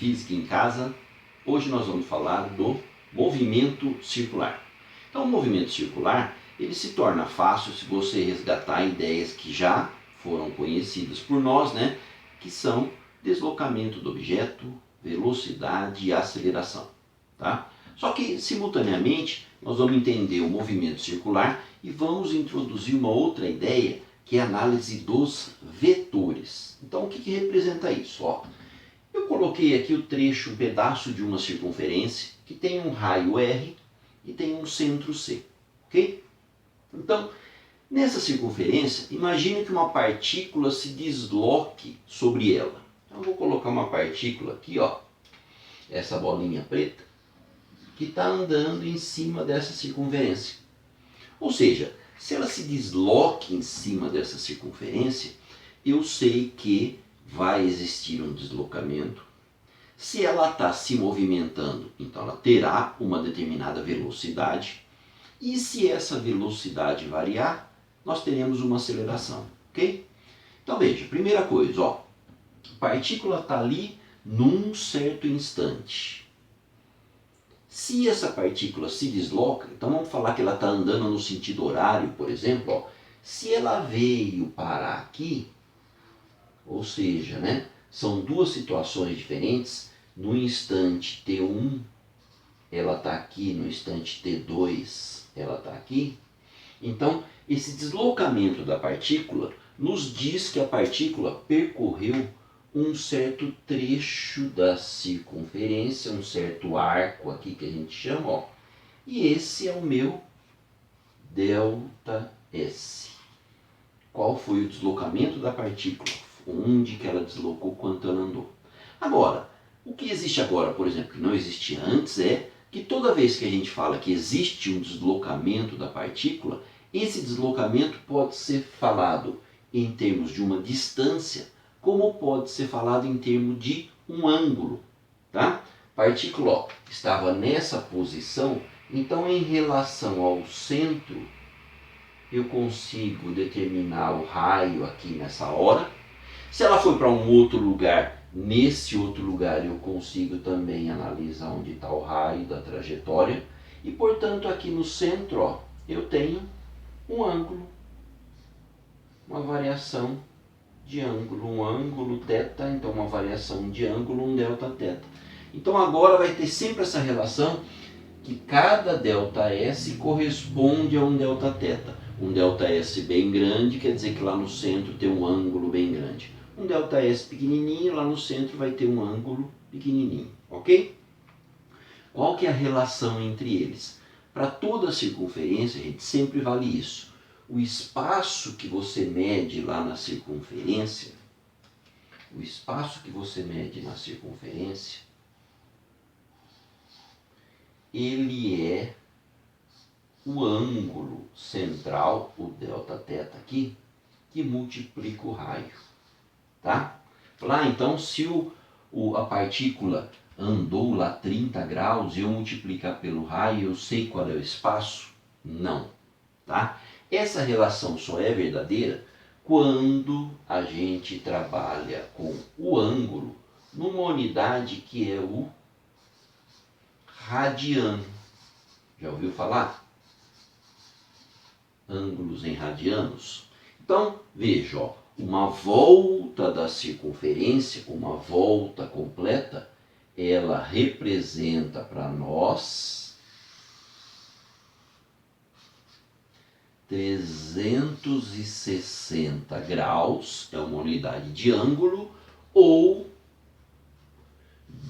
Física em Casa. Hoje nós vamos falar do movimento circular. Então o movimento circular ele se torna fácil se você resgatar ideias que já foram conhecidas por nós, né? Que são deslocamento do objeto, velocidade e aceleração. Tá? Só que simultaneamente nós vamos entender o movimento circular e vamos introduzir uma outra ideia que é a análise dos vetores. Então o que representa isso? Ó, eu coloquei aqui o trecho, um pedaço de uma circunferência que tem um raio R e tem um centro C. Ok? Então, nessa circunferência, imagine que uma partícula se desloque sobre ela. Então eu vou colocar uma partícula aqui, ó, essa bolinha preta, que está andando em cima dessa circunferência. Ou seja, se ela se desloque em cima dessa circunferência, eu sei que vai existir um deslocamento. Se ela está se movimentando, então ela terá uma determinada velocidade. E se essa velocidade variar, nós teremos uma aceleração, ok? Então veja, primeira coisa, ó, a partícula está ali num certo instante. Se essa partícula se desloca, então vamos falar que ela está andando no sentido horário, por exemplo, ó, se ela veio parar aqui, ou seja, né, são duas situações diferentes, no instante T1 ela está aqui, no instante T2 ela está aqui, então esse deslocamento da partícula nos diz que a partícula percorreu um certo trecho da circunferência, um certo arco aqui que a gente chama, ó, e esse é o meu ΔS. Qual foi o deslocamento da partícula? Onde que ela deslocou, quanto ela andou. Agora, o que existe agora, por exemplo, que não existia antes, é que toda vez que a gente fala que existe um deslocamento da partícula, esse deslocamento pode ser falado em termos de uma distância, como pode ser falado em termos de um ângulo. Tá? A partícula ó, estava nessa posição, então em relação ao centro, eu consigo determinar o raio aqui nessa hora. Se ela foi para um outro lugar, nesse outro lugar eu consigo também analisar onde está o raio da trajetória. E portanto aqui no centro ó, eu tenho um ângulo, uma variação de ângulo, um ângulo θ, então uma variação de ângulo, um Δθ. Então agora vai ter sempre essa relação que cada ΔS corresponde a um Δθ. Um ΔS bem grande quer dizer que lá no centro tem um ângulo bem grande. Um ΔS pequenininho, lá no centro vai ter um ângulo pequenininho, ok? Qual que é a relação entre eles? Para toda circunferência, a gente sempre vale isso. O espaço que você mede lá na circunferência, ele é o ângulo central, o Δθ aqui, que multiplica o raio. Tá? Lá então, se a partícula andou lá 30 graus e eu multiplicar pelo raio, eu sei qual é o espaço? Não. Tá? Essa relação só é verdadeira quando a gente trabalha com o ângulo numa unidade que é o radiano. Já ouviu falar? Ângulos em radianos? Então, veja, ó, uma volta da circunferência, uma volta completa, ela representa para nós 360 graus, é uma unidade de ângulo, ou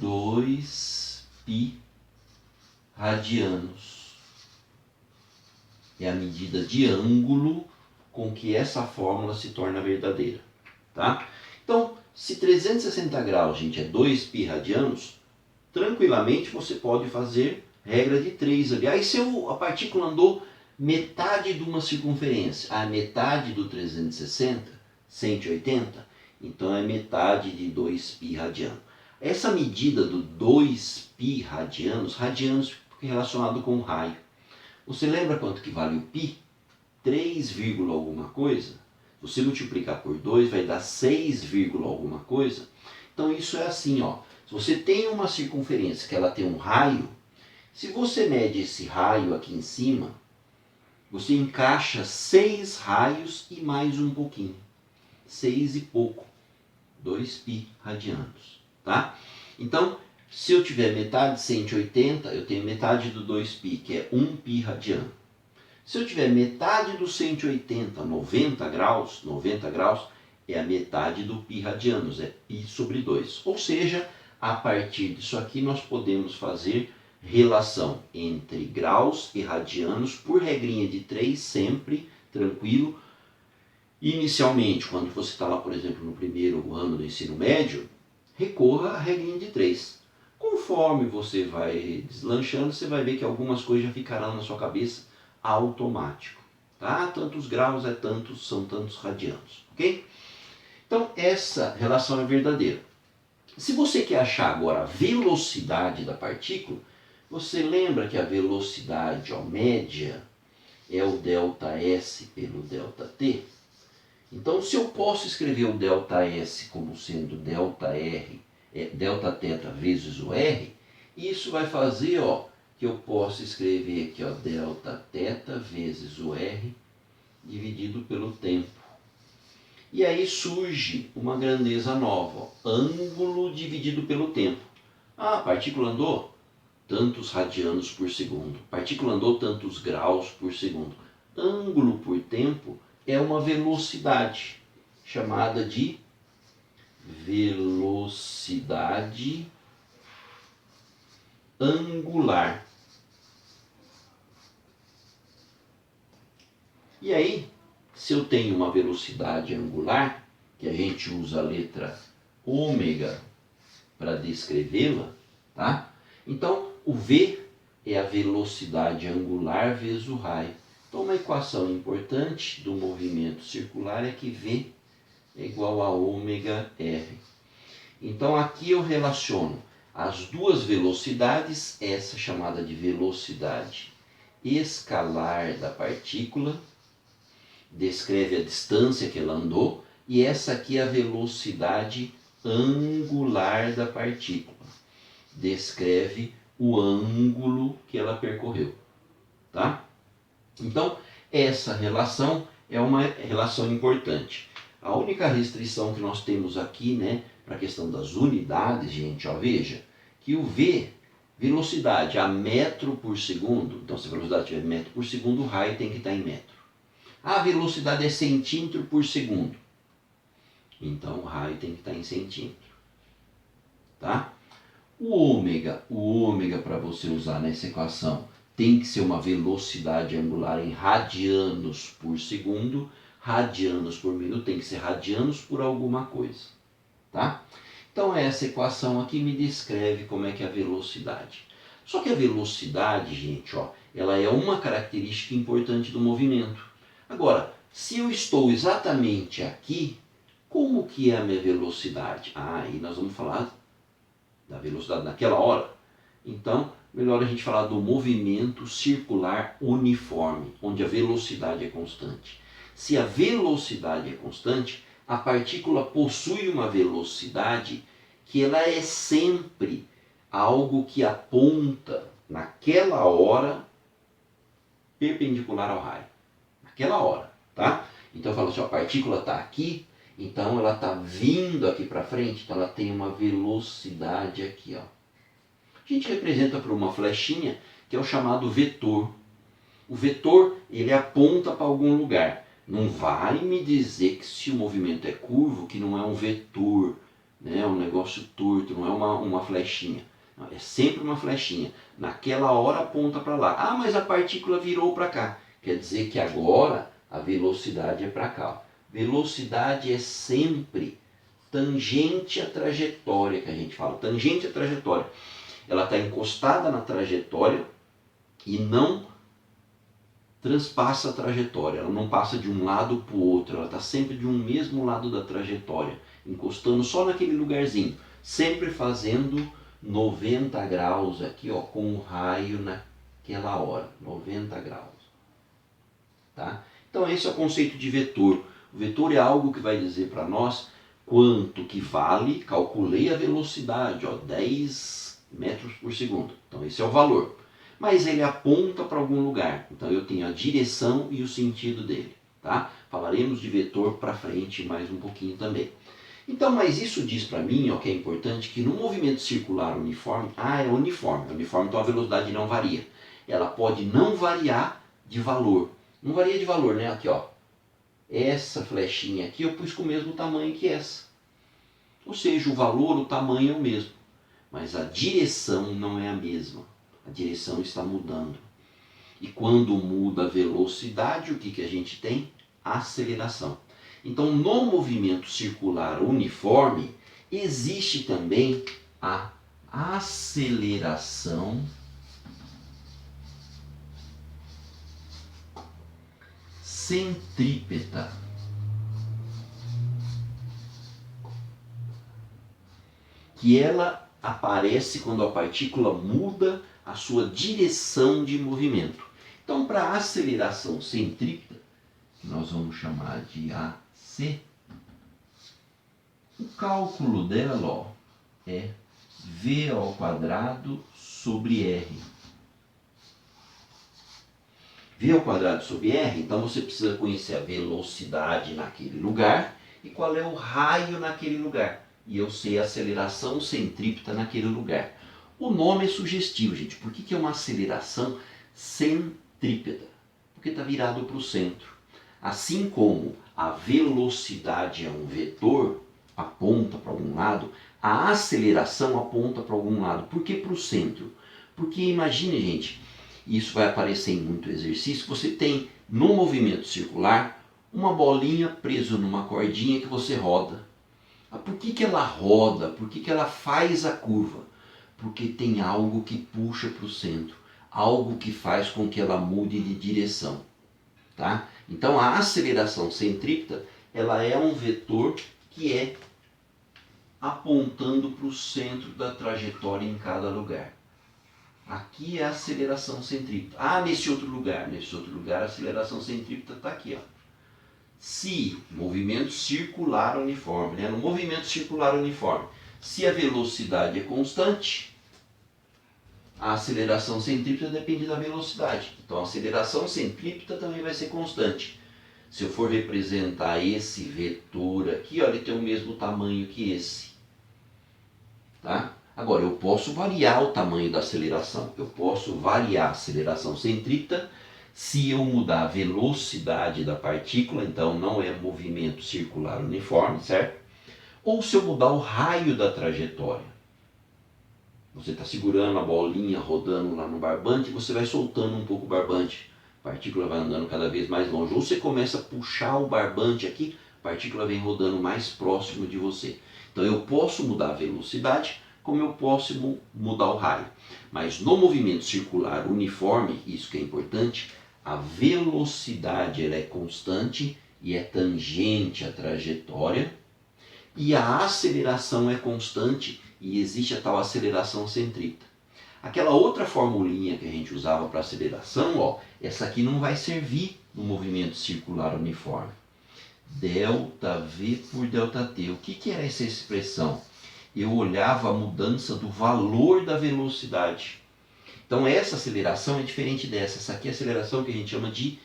2π radianos. É a medida de ângulo com que essa fórmula se torna verdadeira. Tá? Então, se 360 graus, gente, é 2π radianos, tranquilamente você pode fazer regra de 3 ali. Aí se a partícula andou metade de uma circunferência, a metade do 360, 180, então é metade de 2π radiano. Essa medida do 2π radianos, relacionado com o raio. Você lembra quanto que vale o π? 3, alguma coisa. Você multiplicar por 2 vai dar 6, alguma coisa. Então isso é assim, ó. Se você tem uma circunferência que ela tem um raio, se você mede esse raio aqui em cima, você encaixa 6 raios e mais um pouquinho. 6 e pouco. 2π radianos. Tá? Então, se eu tiver metade de 180, eu tenho metade do 2π, que é 1π radiano. Se eu tiver metade do 180, 90 graus, é a metade do π radianos, é π sobre 2. Ou seja, a partir disso aqui nós podemos fazer relação entre graus e radianos por regrinha de 3 sempre, tranquilo. Inicialmente, quando você está lá, por exemplo, no primeiro ano do ensino médio, recorra à regrinha de 3. Conforme você vai deslanchando, você vai ver que algumas coisas já ficarão na sua cabeça automático. Tá? Tantos graus é tantos, são tantos radianos. Ok? Então, essa relação é verdadeira. Se você quer achar agora a velocidade da partícula, você lembra que a velocidade média é o ΔS pelo ΔT? Então, se eu posso escrever o ΔS como sendo ΔR, Δθ vezes o R, isso vai fazer que eu possa escrever aqui Δθ vezes o R dividido pelo tempo. E aí surge uma grandeza nova, ângulo dividido pelo tempo. Ah, a partícula andou tantos radianos por segundo, a partícula andou tantos graus por segundo. Ângulo por tempo é uma velocidade, chamada de velocidade angular. E aí, se eu tenho uma velocidade angular, que a gente usa a letra ômega para descrevê-la, tá? Então, o V é a velocidade angular vezes o raio. Então, uma equação importante do movimento circular é que V é igual a ômega R. Então, aqui eu relaciono as duas velocidades, essa chamada de velocidade escalar da partícula, descreve a distância que ela andou, e essa aqui é a velocidade angular da partícula, descreve o ângulo que ela percorreu. Tá? Então, essa relação é uma relação importante. A única restrição que nós temos aqui, para a questão das unidades, gente, veja, que o V, velocidade a metro por segundo, então se a velocidade tiver metro por segundo, o raio tem que estar em metro. A velocidade é centímetro por segundo, então o raio tem que estar em centímetro. Tá? O ômega para você usar nessa equação, tem que ser uma velocidade angular em radianos por segundo. Radianos por minuto tem que ser radianos por alguma coisa. Tá? Então essa equação aqui me descreve como é que é a velocidade. Só que a velocidade, gente, ela é uma característica importante do movimento. Agora, se eu estou exatamente aqui, como que é a minha velocidade? Aí nós vamos falar da velocidade naquela hora. Então, melhor a gente falar do movimento circular uniforme, onde a velocidade é constante. Se a velocidade é constante, a partícula possui uma velocidade que ela é sempre algo que aponta naquela hora perpendicular ao raio. Naquela hora, tá? Então eu falo assim, a partícula está aqui, então ela está vindo aqui para frente, então ela tem uma velocidade aqui, A gente representa por uma flechinha, que é o chamado vetor. O vetor, ele aponta para algum lugar. Não vai me dizer que se o movimento é curvo, que não é um vetor, é um negócio torto, não é uma flechinha. Não, é sempre uma flechinha. Naquela hora aponta para lá. Ah, mas a partícula virou para cá. Quer dizer que agora a velocidade é para cá. Velocidade é sempre tangente à trajetória, que a gente fala. Tangente à trajetória. Ela está encostada na trajetória e não transpassa a trajetória. Ela não passa de um lado para o outro. Ela está sempre de um mesmo lado da trajetória, encostando só naquele lugarzinho. Sempre fazendo 90 graus aqui, com o raio naquela hora. 90 graus. Tá? Então esse é o conceito de vetor. O vetor é algo que vai dizer para nós quanto que vale, calculei a velocidade, ó, 10 metros por segundo. Então esse é o valor. Mas ele aponta para algum lugar. Então eu tenho a direção e o sentido dele. Tá? Falaremos de vetor para frente mais um pouquinho também. Então, mas isso diz para mim, ó, que é importante, que no movimento circular uniforme, é uniforme. É uniforme, então a velocidade não varia. Ela pode não variar de valor. Não varia de valor, né? Aqui, ó. Essa flechinha aqui eu pus com o mesmo tamanho que essa. Ou seja, o valor, o tamanho é o mesmo. Mas a direção não é a mesma. A direção está mudando. E quando muda a velocidade, o que a gente tem? Aceleração. Então, no movimento circular uniforme, existe também a aceleração centrípeta. Que ela aparece quando a partícula muda a sua direção de movimento. Então, para a aceleração centrípeta, que nós vamos chamar de AC, o cálculo dela, ó, é V ao quadrado sobre R. V ao quadrado sobre R, então você precisa conhecer a velocidade naquele lugar e qual é o raio naquele lugar. E eu sei a aceleração centrípeta naquele lugar. O nome é sugestivo, gente. Por que é uma aceleração centrípeta? Porque está virado para o centro. Assim como a velocidade é um vetor, aponta para algum lado, a aceleração aponta para algum lado. Por que para o centro? Porque imagine, gente, isso vai aparecer em muito exercício, você tem no movimento circular uma bolinha presa numa cordinha que você roda. Por que ela roda? Por que ela faz a curva? Porque tem algo que puxa para o centro, algo que faz com que ela mude de direção. Tá? Então a aceleração centrípeta ela é um vetor que é apontando para o centro da trajetória em cada lugar. Aqui é a aceleração centrípeta. Nesse outro lugar a aceleração centrípeta está aqui. Ó. Se movimento circular uniforme, né? No movimento circular uniforme, se a velocidade é constante, a aceleração centrípeta depende da velocidade. Então a aceleração centrípeta também vai ser constante. Se eu for representar esse vetor aqui, ó, ele tem o mesmo tamanho que esse. Tá? Agora, eu posso variar o tamanho da aceleração. Eu posso variar a aceleração centrípeta se eu mudar a velocidade da partícula, então não é movimento circular uniforme, certo? Ou se eu mudar o raio da trajetória. Você está segurando a bolinha, rodando lá no barbante, e você vai soltando um pouco o barbante. A partícula vai andando cada vez mais longe. Ou você começa a puxar o barbante aqui, a partícula vem rodando mais próximo de você. Então eu posso mudar a velocidade, como eu posso mudar o raio. Mas no movimento circular uniforme, isso que é importante, a velocidade ela é constante e é tangente à trajetória, e a aceleração é constante e existe a tal aceleração centrípeta. Aquela outra formulinha que a gente usava para aceleração, ó, essa aqui não vai servir no movimento circular uniforme. ΔV por ΔT. O que era essa expressão? Eu olhava a mudança do valor da velocidade. Então essa aceleração é diferente dessa. Essa aqui é a aceleração que a gente chama de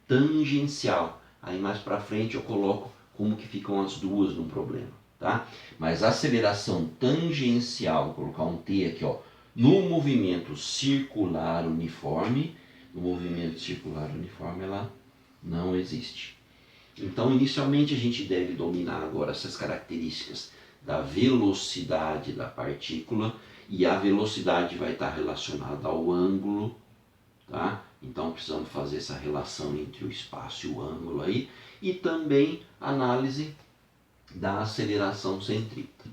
tangencial. Aí mais para frente eu coloco como que ficam as duas no problema. Tá? Mas a aceleração tangencial, vou colocar um T aqui, ó, no movimento circular uniforme, ela não existe. Então, inicialmente, a gente deve dominar agora essas características da velocidade da partícula, e a velocidade vai estar relacionada ao ângulo, tá? Então, precisamos fazer essa relação entre o espaço e o ângulo aí, e também análise da aceleração centrípeta.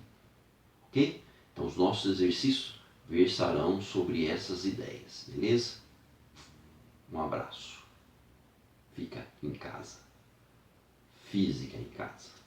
Ok? Então, os nossos exercícios versarão sobre essas ideias, beleza? Um abraço. Fica em casa. Física em casa.